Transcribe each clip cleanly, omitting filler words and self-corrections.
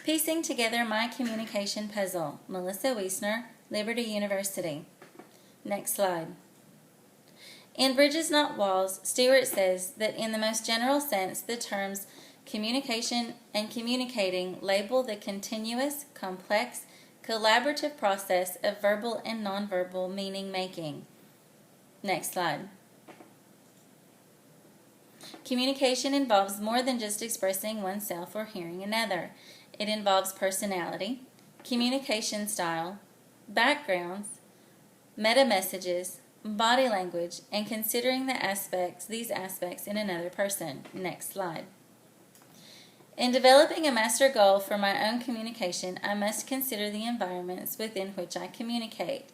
Piecing Together My Communication Puzzle, Melissa Weisner, Liberty University. Next slide. In Bridges Not Walls, Stewart says that in the most general sense, the terms communication and communicating label the continuous, complex, collaborative process of verbal and nonverbal meaning making. Next slide. Communication involves more than just expressing oneself or hearing another. It involves personality, communication style, backgrounds, meta-messages, body language, and considering these aspects in another person. Next slide. In developing a master goal for my own communication, I must consider the environments within which I communicate.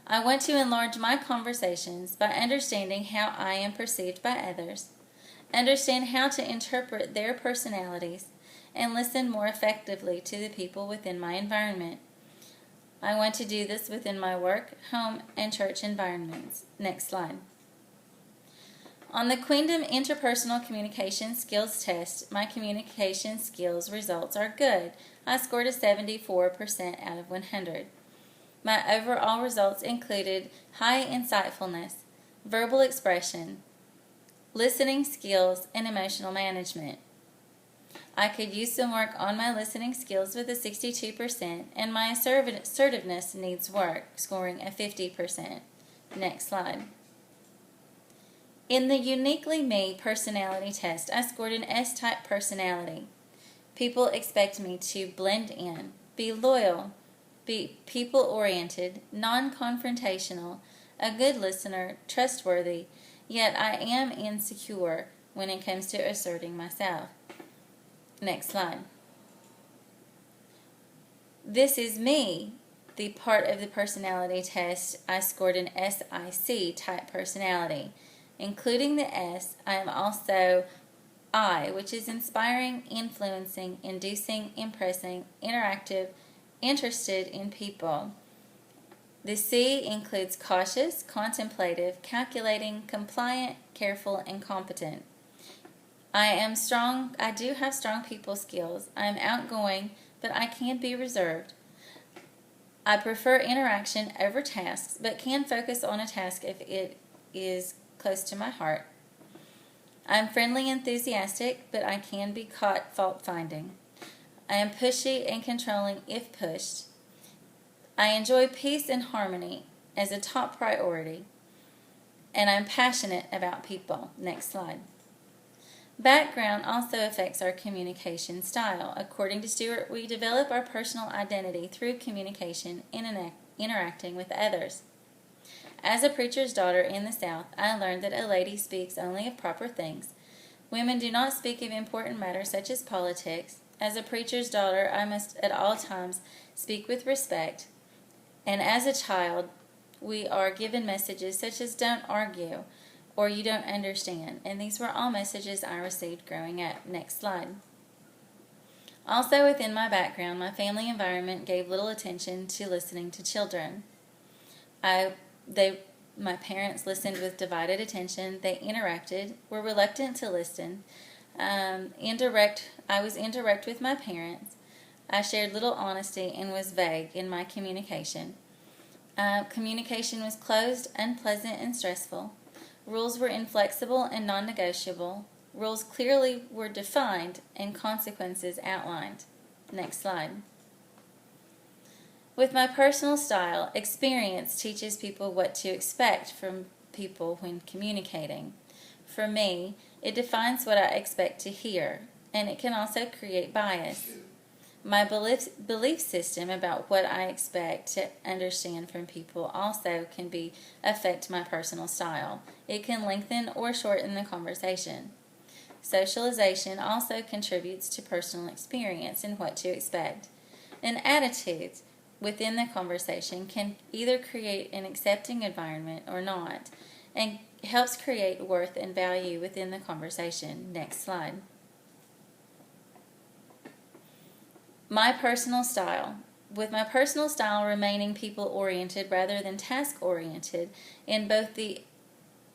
I want to enlarge my conversations by understanding how I am perceived by others, understand how to interpret their personalities, and listen more effectively to the people within my environment. I want to do this within my work, home, and church environments. Next slide. On the Queendom Interpersonal Communication Skills Test, my communication skills results are good. I scored a 74% out of 100. My overall results included high insightfulness, verbal expression, listening skills, and emotional management. I could use some work on my listening skills with a 62%, and my assertiveness needs work, scoring a 50%. Next slide. In the Uniquely Me personality test, I scored an S-type personality. People expect me to blend in, be loyal, be people-oriented, non-confrontational, a good listener, trustworthy, yet I am insecure when it comes to asserting myself. Next slide. This is me, the part of the personality test. I scored an SIC type personality. Including the S, I am also I, which is inspiring, influencing, inducing, impressing, interactive, interested in people. The C includes cautious, contemplative, calculating, compliant, careful, and competent. I am strong. I do have strong people skills. I am outgoing, but I can be reserved. I prefer interaction over tasks, but can focus on a task if it is close to my heart. I'm friendly, enthusiastic, but I can be caught fault-finding. I am pushy and controlling if pushed. I enjoy peace and harmony as a top priority, and I'm passionate about people. Next slide. Background also affects our communication style. According to Stewart, we develop our personal identity through communication and interacting with others. As a preacher's daughter in the South, I learned that a lady speaks only of proper things. Women do not speak of important matters such as politics. As a preacher's daughter, I must at all times speak with respect. And as a child, we are given messages such as don't argue or you don't understand. And these were all messages I received growing up. Next slide. Also within my background, my family environment gave little attention to listening to children. My parents listened with divided attention. They interacted, were reluctant to listen. I was indirect with my parents. I shared little honesty and was vague in my communication. Communication was closed, unpleasant, and stressful. Rules were inflexible and non-negotiable. Rules clearly were defined and consequences outlined. Next slide. With my personal style, experience teaches people what to expect from people when communicating. For me, it defines what I expect to hear, and it can also create bias. My belief system about what I expect to understand from people also can affect my personal style. It can lengthen or shorten the conversation. Socialization also contributes to personal experience and what to expect. And attitudes within the conversation can either create an accepting environment or not, and helps create worth and value within the conversation. Next slide. My personal style. With my personal style remaining people-oriented rather than task-oriented in both the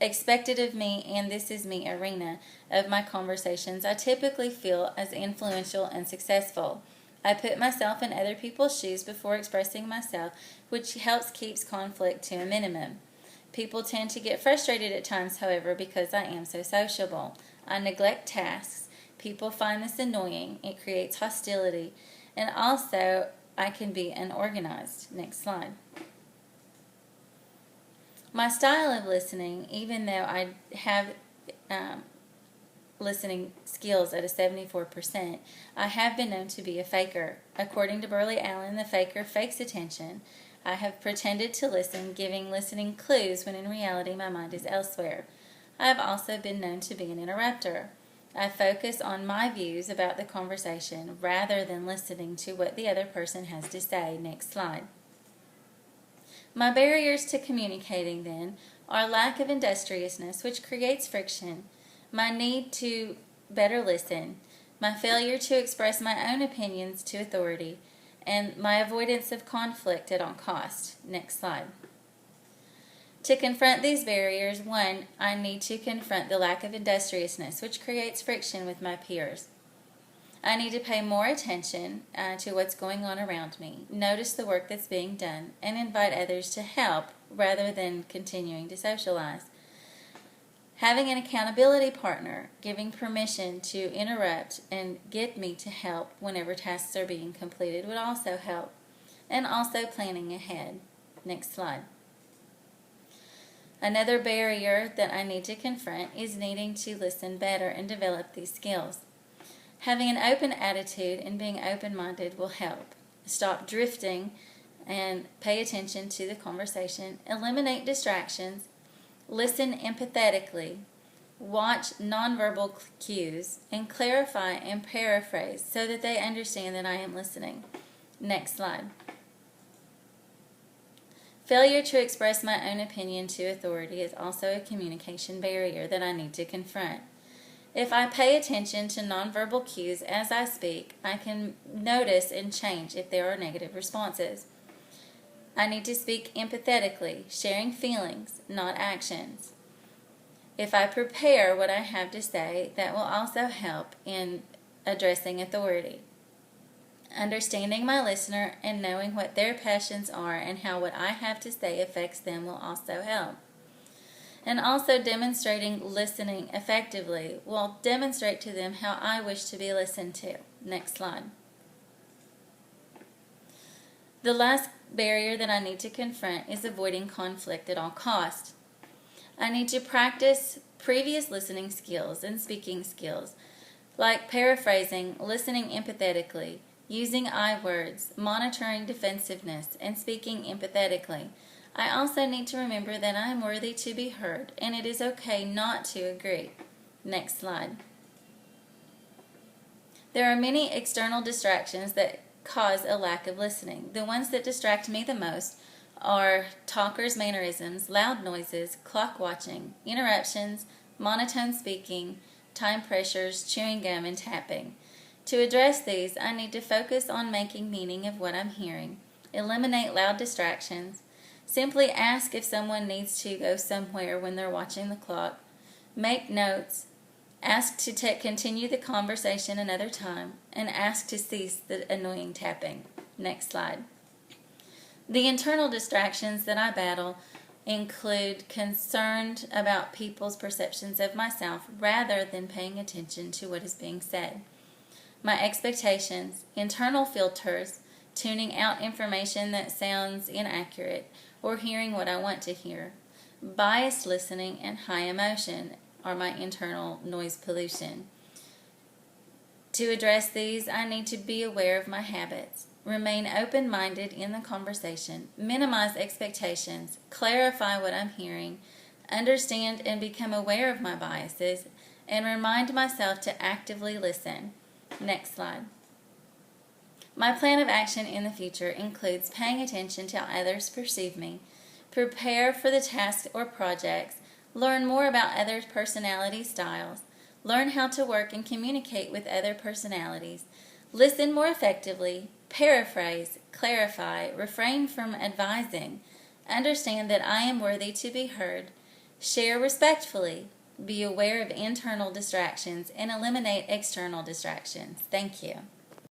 expected of me and this is me arena of my conversations, I typically feel as influential and successful. I put myself in other people's shoes before expressing myself, which helps keeps conflict to a minimum. People tend to get frustrated at times, however, because I am so sociable. I neglect tasks. People find this annoying. It creates hostility. And also, I can be unorganized. Next slide. My style of listening, even though I have listening skills at a 74%, I have been known to be a faker. According to Burley Allen, the faker fakes attention. I have pretended to listen, giving listening clues when in reality my mind is elsewhere. I have also been known to be an interrupter. I focus on my views about the conversation rather than listening to what the other person has to say. Next slide. My barriers to communicating, then, are lack of industriousness, which creates friction, my need to better listen, my failure to express my own opinions to authority, and my avoidance of conflict at all cost. Next slide. To confront these barriers, 1, I need to confront the lack of industriousness, which creates friction with my peers. I need to pay more attention to what's going on around me, notice the work that's being done, and invite others to help rather than continuing to socialize. Having an accountability partner, giving permission to interrupt and get me to help whenever tasks are being completed would also help, and also planning ahead. Next slide. Another barrier that I need to confront is needing to listen better and develop these skills. Having an open attitude and being open-minded will help. Stop drifting and pay attention to the conversation. Eliminate distractions. Listen empathetically. Watch nonverbal cues and clarify and paraphrase so that they understand that I am listening. Next slide. Failure to express my own opinion to authority is also a communication barrier that I need to confront. If I pay attention to nonverbal cues as I speak, I can notice and change if there are negative responses. I need to speak empathetically, sharing feelings, not actions. If I prepare what I have to say, that will also help in addressing authority. Understanding my listener and knowing what their passions are and how what I have to say affects them will also help. And also demonstrating listening effectively will demonstrate to them how I wish to be listened to. Next slide. The last barrier that I need to confront is avoiding conflict at all costs. I need to practice previous listening skills and speaking skills, like paraphrasing, listening empathetically, using I words, monitoring defensiveness, and speaking empathetically. I also need to remember that I am worthy to be heard, and it is okay not to agree. Next slide. There are many external distractions that cause a lack of listening. The ones that distract me the most are talkers' mannerisms, loud noises, clock watching, interruptions, monotone speaking, time pressures, chewing gum, and tapping. To address these, I need to focus on making meaning of what I'm hearing, eliminate loud distractions, simply ask if someone needs to go somewhere when they're watching the clock, make notes, ask to continue the conversation another time, and ask to cease the annoying tapping. Next slide. The internal distractions that I battle include concerned about people's perceptions of myself rather than paying attention to what is being said. My expectations, internal filters, tuning out information that sounds inaccurate, or hearing what I want to hear. Biased listening and high emotion are my internal noise pollution. To address these, I need to be aware of my habits, remain open-minded in the conversation, minimize expectations, clarify what I'm hearing, understand and become aware of my biases, and remind myself to actively listen. Next slide. My plan of action in the future includes paying attention to how others perceive me, prepare for the tasks or projects, learn more about others' personality styles, learn how to work and communicate with other personalities, listen more effectively, paraphrase, clarify, refrain from advising, understand that I am worthy to be heard, Share respectfully. Be aware of internal distractions and eliminate external distractions. Thank you.